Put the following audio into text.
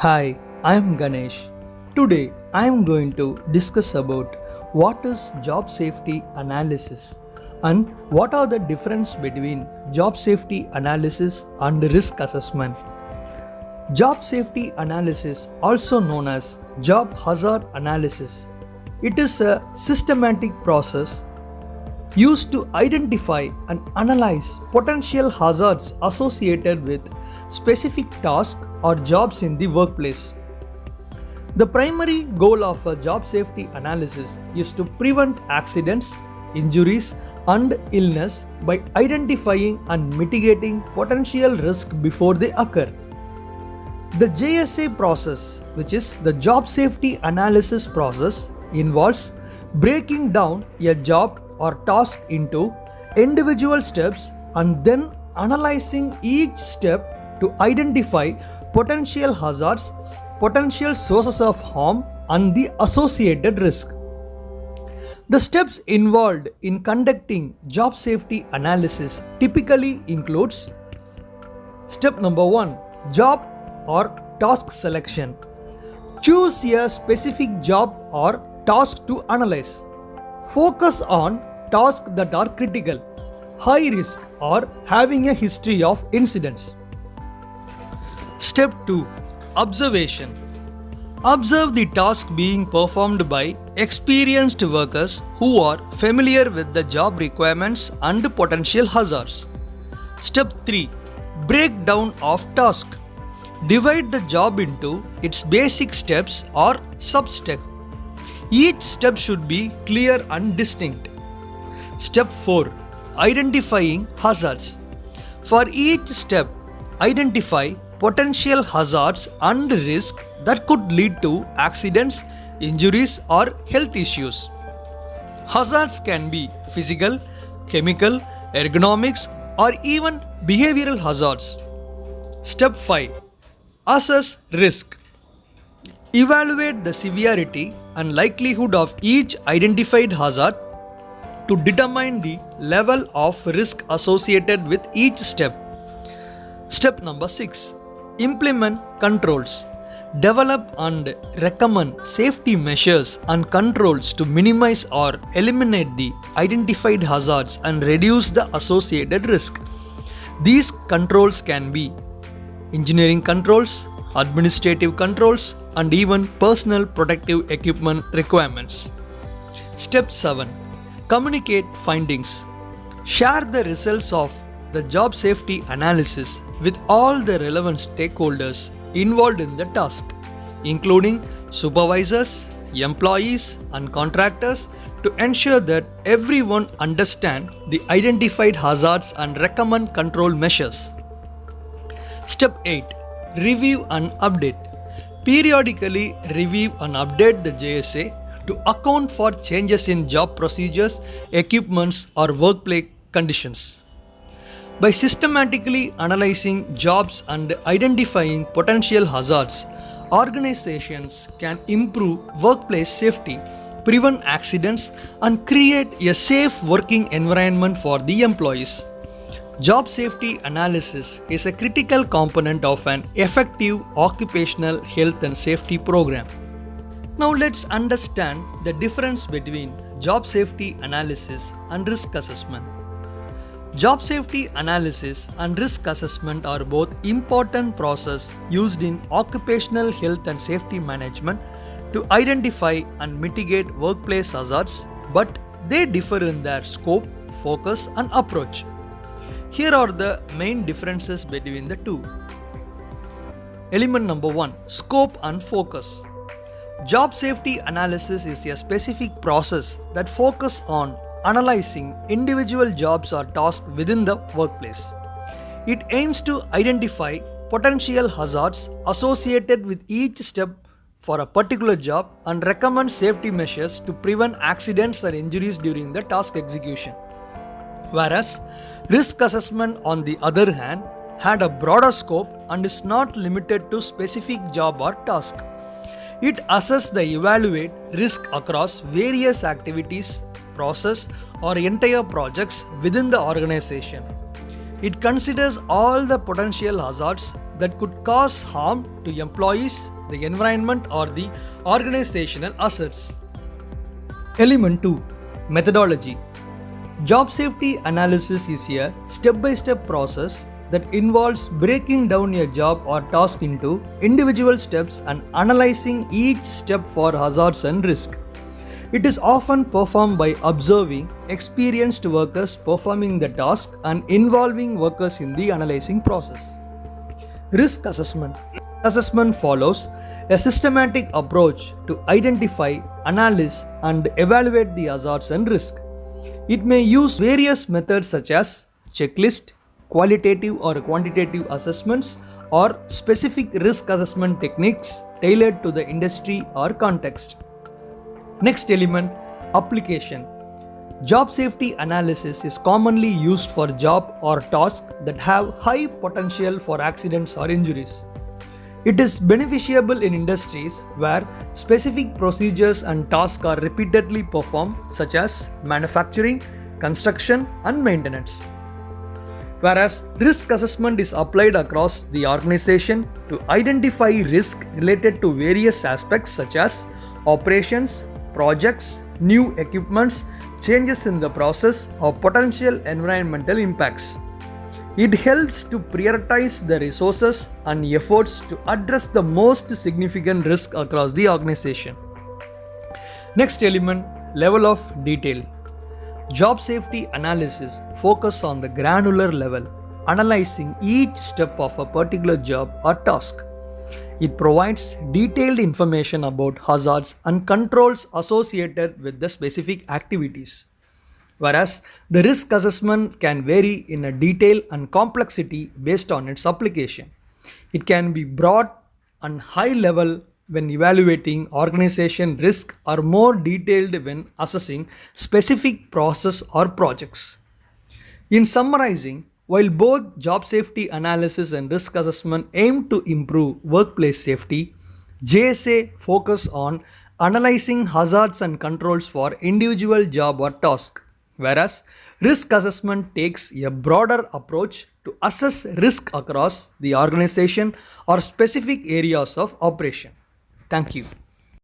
Hi, I am Ganesh. Today I am going to discuss about what is job safety analysis and what are the difference between job safety analysis and risk assessment. Job safety analysis, also known as job hazard analysis, it is a systematic process used to identify and analyze potential hazards associated with specific tasks or jobs in the workplace. The primary goal of a job safety analysis is to prevent accidents, injuries, and illness by identifying and mitigating potential risk before they occur. The JSA process, which is the job safety analysis process, involves breaking down a job or task into individual steps and then analyzing each step to identify potential hazards, potential sources of harm, and the associated risk. The steps involved in conducting job safety analysis typically includes step number 1, job or task selection. Choose a specific job or task to analyze. Focus on tasks that are critical, high risk, or having a history of incidents. Step 2, observation. Observe the task being performed by experienced workers who are familiar with the job requirements and potential hazards. Step 3, breakdown of task. Divide the job into its basic steps or sub-steps. Each step should be clear and distinct. Step 4, identifying hazards. For each step, identify potential hazards and risks that could lead to accidents, injuries, or health issues. Hazards can be physical, chemical, ergonomics, or even behavioral hazards. Step 5, assess risk. Evaluate the severity and likelihood of each identified hazard to determine the level of risk associated with each step. Step number 6, implement controls. Develop and recommend safety measures and controls to minimize or eliminate the identified hazards and reduce the associated risk. These controls can be engineering controls, administrative controls, and even personal protective equipment requirements. Step 7, communicate findings. Share the results of the job safety analysis with all the relevant stakeholders involved in the task, including supervisors, employees, and contractors, to ensure that everyone understands the identified hazards and recommend control measures. Step 8, review and update. Periodically review and update the JSA to account for changes in job procedures, equipments, or workplace conditions. By systematically analyzing jobs and identifying potential hazards, organizations can improve workplace safety, prevent accidents, and create a safe working environment for the employees. Job safety analysis is a critical component of an effective occupational health and safety program. Now let's understand the difference between job safety analysis and risk assessment. Job safety analysis and risk assessment are both important processes used in occupational health and safety management to identify and mitigate workplace hazards, but they differ in their scope, focus, and approach. Here are the main differences between the two. Element number 1, scope and focus. Job safety analysis is a specific process that focuses on analyzing individual jobs or tasks within the workplace. It aims to identify potential hazards associated with each step for a particular job and recommend safety measures to prevent accidents and injuries during the task execution. Whereas risk assessment, on the other hand, had a broader scope and is not limited to specific job or task. It assesses the evaluate risk across various activities, process, or entire projects within the organization. It considers all the potential hazards, that could cause harm to employees, the environment, or the organizational assets. Element 2. Methodology. Job safety analysis is a step-by-step process that involves breaking down a job or task into individual steps and analyzing each step for hazards and risk. It is often performed by observing experienced workers performing the task and involving workers in the analyzing process. Risk assessment. Assessment follows a systematic approach to identify, analyze, and evaluate the hazards and risk. It may use various methods such as checklist, qualitative or quantitative assessments, or specific risk assessment techniques tailored to the industry or context. Next element, application. Job safety analysis is commonly used for job or tasks that have high potential for accidents or injuries. It is beneficiable in industries where specific procedures and tasks are repeatedly performed, such as manufacturing, construction, and maintenance. Whereas risk assessment is applied across the organization to identify risk related to various aspects such as operations, projects, new equipments, changes in the process, or potential environmental impacts. It helps to prioritize the resources and efforts to address the most significant risk across the organization. Next element, level of detail. Job safety analysis focus on the granular level, analyzing each step of a particular job or task. It provides detailed information about hazards and controls associated with the specific activities. Whereas the risk assessment can vary in a detail and complexity based on its application. It can be broad and high level when evaluating organization risk or more detailed when assessing specific process or projects. In summarizing, while both job safety analysis and risk assessment aim to improve workplace safety, JSA focus on analyzing hazards and controls for individual job or task, whereas risk assessment takes a broader approach to assess risk across the organization or specific areas of operation. Thank you.